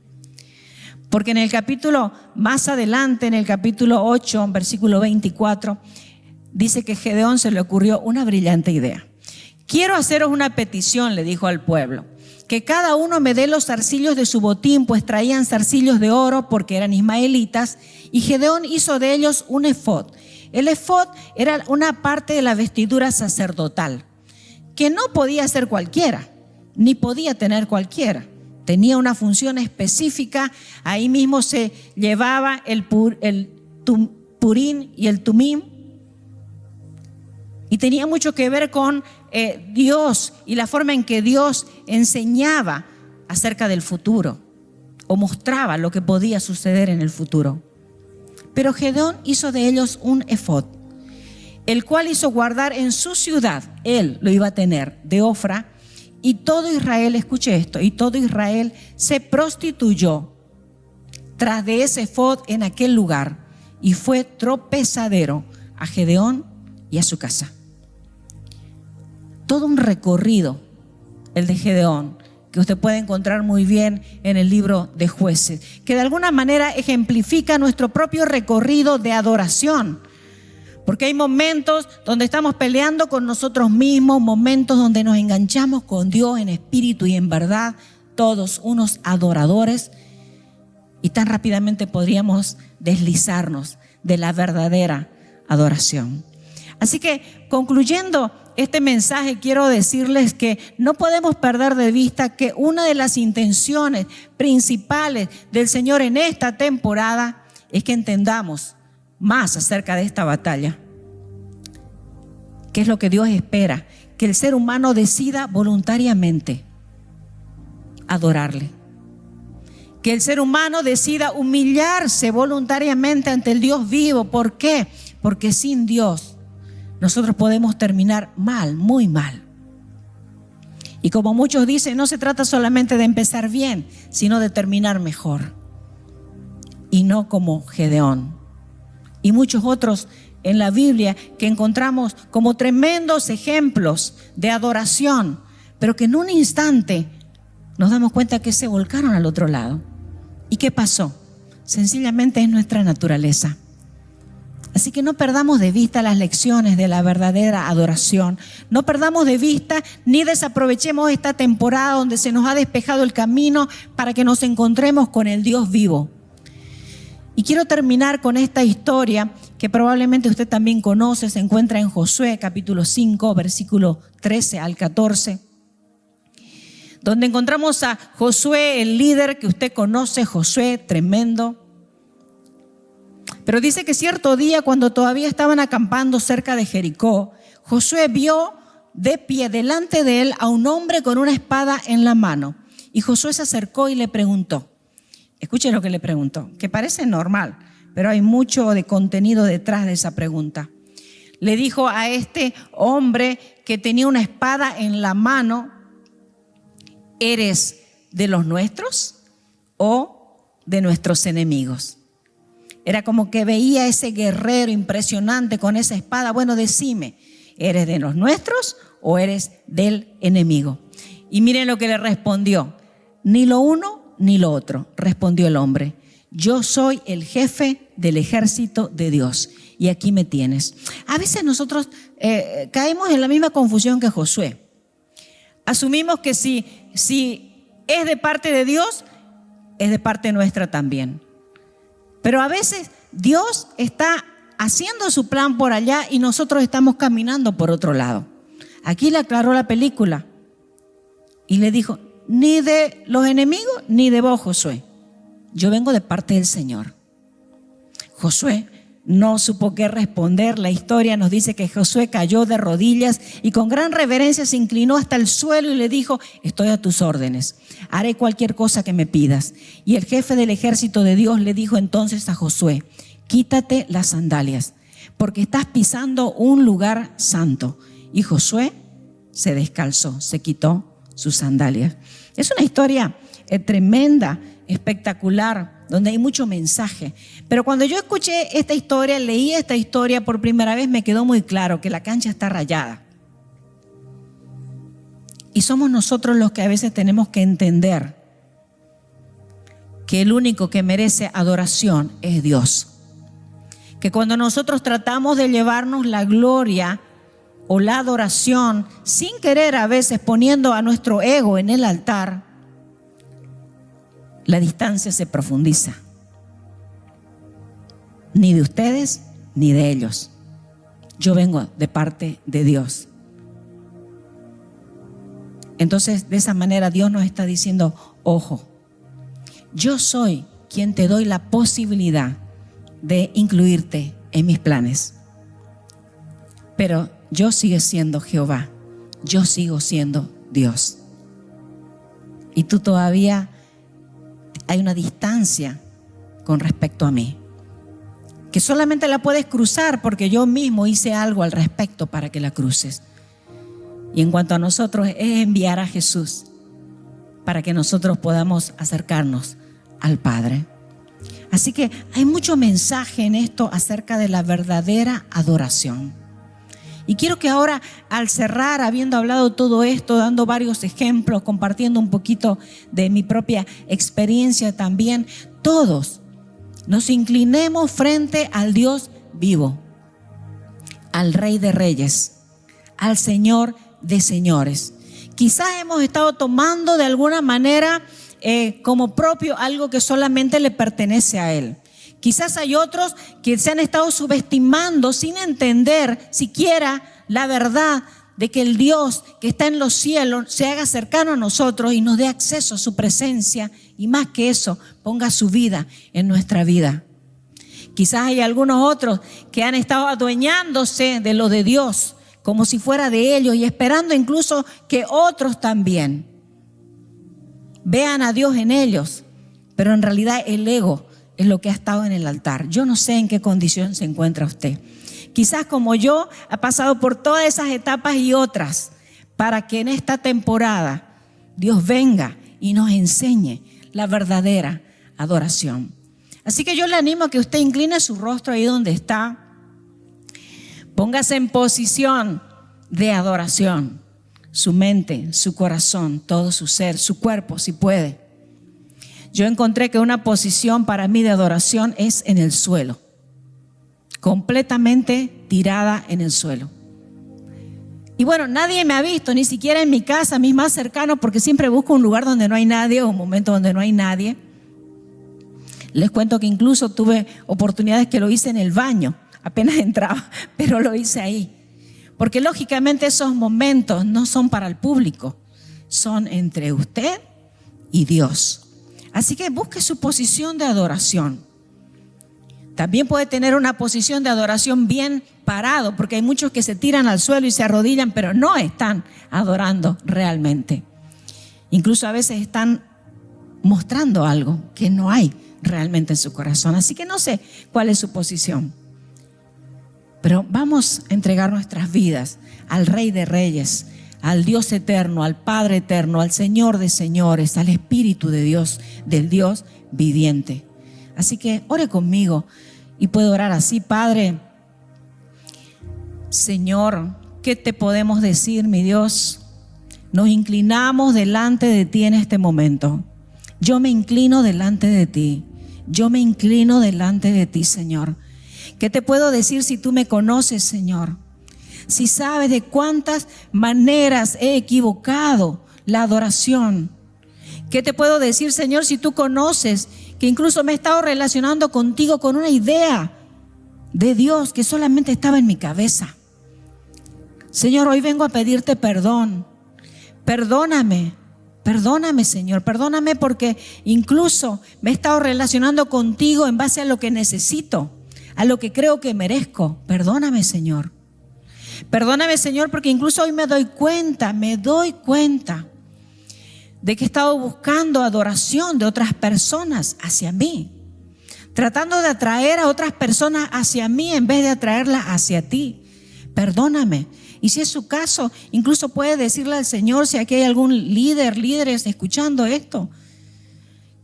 Porque en el capítulo más adelante, en el capítulo 8, versículo 24, dice que Gedeón se le ocurrió una brillante idea. Quiero haceros una petición, le dijo al pueblo, que cada uno me dé los zarcillos de su botín, pues traían zarcillos de oro porque eran ismaelitas, y Gedeón hizo de ellos un efod. El efod era una parte de la vestidura sacerdotal, que no podía ser cualquiera, ni podía tener cualquiera. Tenía una función específica. Ahí mismo se llevaba el purín y el tumim, y tenía mucho que ver con Dios y la forma en que Dios enseñaba acerca del futuro o mostraba lo que podía suceder en el futuro. Pero Gedeón hizo de ellos un efod, el cual hizo guardar en su ciudad, él lo iba a tener, de Ofra, Y todo Israel, escuche esto, y todo Israel se prostituyó tras de ese ephod en aquel lugar, y fue tropezadero a Gedeón y a su casa. Todo un recorrido, el de Gedeón, que usted puede encontrar muy bien en el libro de Jueces, que de alguna manera ejemplifica nuestro propio recorrido de adoración. Porque hay momentos donde estamos peleando con nosotros mismos, momentos donde nos enganchamos con Dios en espíritu y en verdad, todos unos adoradores, y tan rápidamente podríamos deslizarnos de la verdadera adoración. Así que, concluyendo este mensaje, quiero decirles que no podemos perder de vista que una de las intenciones principales del Señor en esta temporada es que entendamos más acerca de esta batalla. ¿Qué es lo que Dios espera? Que el ser humano decida voluntariamente adorarle. Que el ser humano decida humillarse voluntariamente ante el Dios vivo. ¿Por qué? Porque sin Dios nosotros podemos terminar mal, muy mal. Y como muchos dicen, no se trata solamente de empezar bien, sino de terminar mejor. Y no como Gedeón y muchos otros en la Biblia que encontramos como tremendos ejemplos de adoración, pero que en un instante nos damos cuenta que se volcaron al otro lado. ¿Y qué pasó? Sencillamente es nuestra naturaleza. Así que no perdamos de vista las lecciones de la verdadera adoración. No perdamos de vista ni desaprovechemos esta temporada donde se nos ha despejado el camino para que nos encontremos con el Dios vivo. Y quiero terminar con esta historia que probablemente usted también conoce. Se encuentra en Josué capítulo 5, versículo 13 al 14. Donde encontramos a Josué, el líder que usted conoce, Josué, tremendo. Pero dice que cierto día, cuando todavía estaban acampando cerca de Jericó, Josué vio de pie delante de él a un hombre con una espada en la mano. Y Josué se acercó y le preguntó. Escuchen lo que le preguntó, que parece normal, pero hay mucho de contenido detrás de esa pregunta. Le dijo a este hombre que tenía una espada en la mano: ¿eres de los nuestros o de nuestros enemigos? Era como que veía a ese guerrero impresionante con esa espada. Bueno, decime, ¿eres de los nuestros o eres del enemigo? Y miren lo que le respondió: ni lo uno ni lo otro, respondió el hombre. Yo soy el jefe del ejército de Dios y aquí me tienes. A veces nosotros caemos en la misma confusión que Josué. Asumimos que si es de parte de Dios, es de parte nuestra también. Pero a veces Dios está haciendo su plan por allá y nosotros estamos caminando por otro lado. Aquí le aclaró la película y le dijo: ni de los enemigos ni de vos, Josué. Yo vengo de parte del Señor. Josué no supo qué responder. La historia nos dice que Josué cayó de rodillas y con gran reverencia se inclinó hasta el suelo y le dijo: estoy a tus órdenes, haré cualquier cosa que me pidas. Y el jefe del ejército de Dios le dijo entonces a Josué: quítate las sandalias, porque estás pisando un lugar santo. Y Josué se descalzó, se quitó sus sandalias. Es una historia tremenda, espectacular, donde hay mucho mensaje. Pero cuando yo escuché esta historia, leí esta historia por primera vez, me quedó muy claro que la cancha está rayada. Y somos nosotros los que a veces tenemos que entender que el único que merece adoración es Dios. Que cuando nosotros tratamos de llevarnos la gloria o la adoración, sin querer a veces poniendo a nuestro ego en el altar, la distancia se profundiza. Ni de ustedes ni de ellos. Yo vengo de parte de Dios. Entonces, de esa manera Dios nos está diciendo: ojo, yo soy quien te doy la posibilidad de incluirte en mis planes. Pero yo sigo siendo Jehová, yo sigo siendo Dios. Y tú todavía hay una distancia con respecto a mí, que solamente la puedes cruzar porque yo mismo hice algo al respecto para que la cruces. Y en cuanto a nosotros, es enviar a Jesús para que nosotros podamos acercarnos al Padre. Así que hay mucho mensaje en esto acerca de la verdadera adoración. Y quiero que ahora, al cerrar, habiendo hablado todo esto, dando varios ejemplos, compartiendo un poquito de mi propia experiencia también, todos nos inclinemos frente al Dios vivo, al Rey de Reyes, al Señor de Señores. Quizás hemos estado tomando de alguna manera como propio algo que solamente le pertenece a Él. Quizás hay otros que se han estado subestimando sin entender siquiera la verdad de que el Dios que está en los cielos se haga cercano a nosotros y nos dé acceso a su presencia, y más que eso, ponga su vida en nuestra vida. Quizás hay algunos otros que han estado adueñándose de lo de Dios como si fuera de ellos y esperando incluso que otros también vean a Dios en ellos, pero en realidad el ego es lo que ha estado en el altar. Yo no sé en qué condición se encuentra usted. Quizás como yo ha pasado por todas esas etapas y otras para que en esta temporada Dios venga y nos enseñe la verdadera adoración. Así que yo le animo a que usted incline su rostro ahí donde está. Póngase en posición de adoración. Su mente, su corazón, todo su ser, su cuerpo, si puede. Yo encontré que una posición para mí de adoración es en el suelo. Completamente tirada en el suelo. Y bueno, nadie me ha visto, ni siquiera en mi casa, mis más cercanos, porque siempre busco un lugar donde no hay nadie o un momento donde no hay nadie. Les cuento que incluso tuve oportunidades que lo hice en el baño, apenas entraba, pero lo hice ahí. Porque lógicamente esos momentos no son para el público, son entre usted y Dios. Así que busque su posición de adoración. También puede tener una posición de adoración bien parado, porque hay muchos que se tiran al suelo y se arrodillan, pero no están adorando realmente. Incluso a veces están mostrando algo que no hay realmente en su corazón. Así que no sé cuál es su posición. Pero vamos a entregar nuestras vidas al Rey de Reyes, al Dios eterno, al Padre eterno, al Señor de señores, al Espíritu de Dios, del Dios viviente. Así que ore conmigo y puedo orar así. Padre, Señor, ¿qué te podemos decir, mi Dios? Nos inclinamos delante de ti en este momento. Yo me inclino delante de ti. Yo me inclino delante de ti, Señor. ¿Qué te puedo decir si tú me conoces, Señor? Si sabes de cuántas maneras he equivocado la adoración. ¿Qué te puedo decir, Señor, si tú conoces que incluso me he estado relacionando contigo con una idea de Dios que solamente estaba en mi cabeza? Señor, hoy vengo a pedirte perdón. Perdóname, Señor, perdóname porque incluso me he estado relacionando contigo en base a lo que necesito, a lo que creo que merezco. Perdóname, Señor. Perdóname, Señor, porque incluso hoy me doy cuenta de que he estado buscando adoración de otras personas hacia mí, tratando de atraer a otras personas hacia mí en vez de atraerlas hacia ti. Perdóname. Y si es su caso, incluso puede decirle al Señor, si aquí hay algún líderes escuchando esto,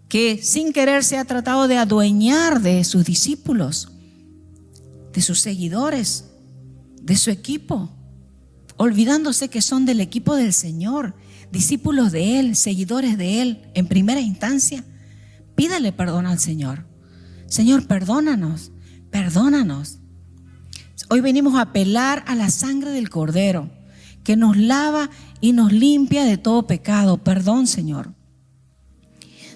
que sin querer se ha tratado de adueñar de sus discípulos, de sus seguidores, de su equipo, olvidándose que son del equipo del Señor, discípulos de Él, seguidores de Él en primera instancia. Pídale perdón al Señor. Señor, perdónanos. Hoy venimos a apelar a la sangre del Cordero, que nos lava y nos limpia de todo pecado. Perdón, Señor.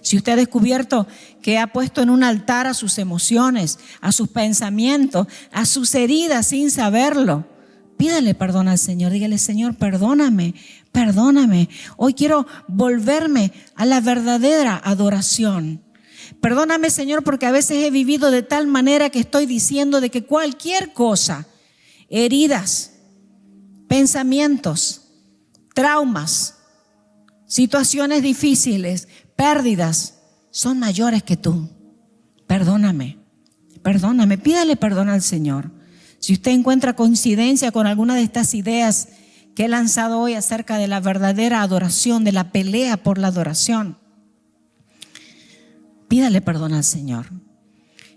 Si usted ha descubierto que ha puesto en un altar a sus emociones, a sus pensamientos, a sus heridas sin saberlo, pídale perdón al Señor. Dígale, Señor, perdóname. Hoy quiero volverme a la verdadera adoración. Perdóname, Señor, porque a veces he vivido de tal manera que estoy diciendo de que cualquier cosa, heridas, pensamientos, traumas, situaciones difíciles, pérdidas, son mayores que tú. Perdóname, pídale perdón al Señor. Si usted encuentra coincidencia con alguna de estas ideas que he lanzado hoy acerca de la verdadera adoración, de la pelea por la adoración. Pídale perdón al Señor.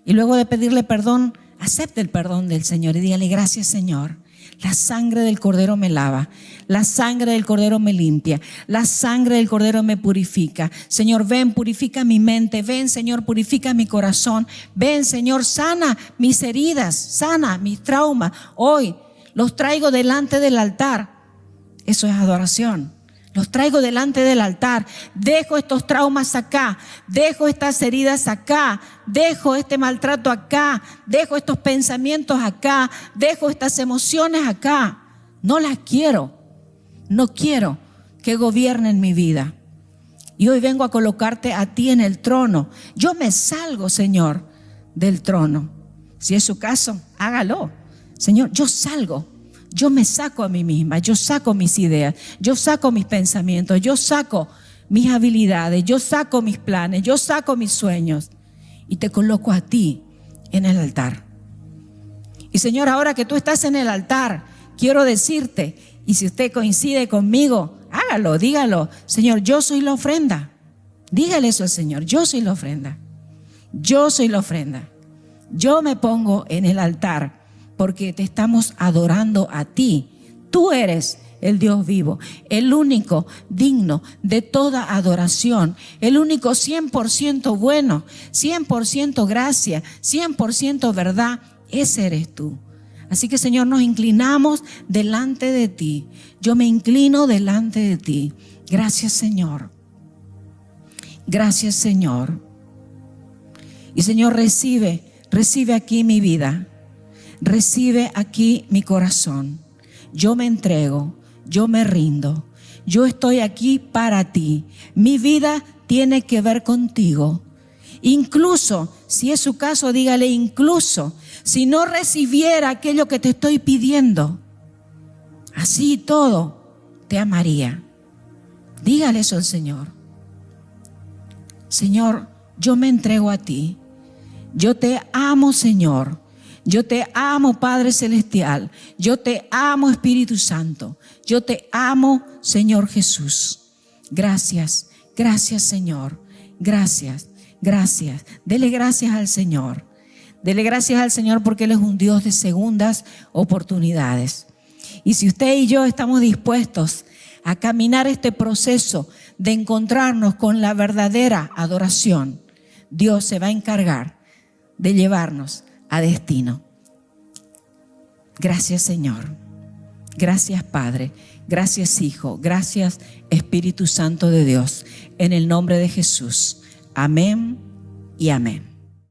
Y luego de pedirle perdón, acepte el perdón del Señor y dígale: gracias, Señor. La sangre del Cordero me lava, la sangre del Cordero me limpia, la sangre del Cordero me purifica. Señor, ven, purifica mi mente, ven, Señor, purifica mi corazón. Ven, Señor, sana mis heridas, sana mis traumas. Hoy los traigo delante del altar. Eso es adoración. Los traigo delante del altar. Dejo estos traumas acá. Dejo estas heridas acá. Dejo este maltrato acá. Dejo estos pensamientos acá. Dejo estas emociones acá. No las quiero. No quiero que gobiernen mi vida. Y hoy vengo a colocarte a ti en el trono. Yo me salgo, Señor, del trono. Si es su caso, hágalo. Señor, yo salgo. Yo me saco a mí misma, yo saco mis ideas, yo saco mis pensamientos, yo saco mis habilidades, yo saco mis planes, yo saco mis sueños y te coloco a ti en el altar. Y Señor, ahora que tú estás en el altar, quiero decirte, y si usted coincide conmigo, hágalo, dígalo: Señor, yo soy la ofrenda. Dígale eso al Señor: yo soy la ofrenda. Yo soy la ofrenda. Yo me pongo en el altar porque te estamos adorando a ti. Tú eres el Dios vivo, el único digno de toda adoración, el único 100% bueno, 100% gracia, 100% verdad. Ese eres tú. Así que, Señor, nos inclinamos delante de ti. Yo me inclino delante de ti. Gracias, Señor. Gracias, Señor. Y, Señor, recibe aquí mi vida. Recibe aquí mi corazón. Yo me entrego, yo me rindo. Yo estoy aquí para ti. Mi vida tiene que ver contigo. Incluso, si es su caso, dígale: incluso si no recibiera aquello que te estoy pidiendo, así y todo, te amaría. Dígale eso al Señor. Señor, yo me entrego a ti. Yo te amo, Señor. Yo te amo, Padre Celestial. Yo te amo, Espíritu Santo. Yo te amo, Señor Jesús. Gracias, gracias, Señor. Gracias, gracias. Dele gracias al Señor. Dele gracias al Señor porque Él es un Dios de segundas oportunidades. Y si usted y yo estamos dispuestos a caminar este proceso de encontrarnos con la verdadera adoración, Dios se va a encargar de llevarnos a destino. Gracias, Señor. Gracias, Padre. Gracias, Hijo. Gracias, Espíritu Santo de Dios. En el nombre de Jesús. Amén y amén.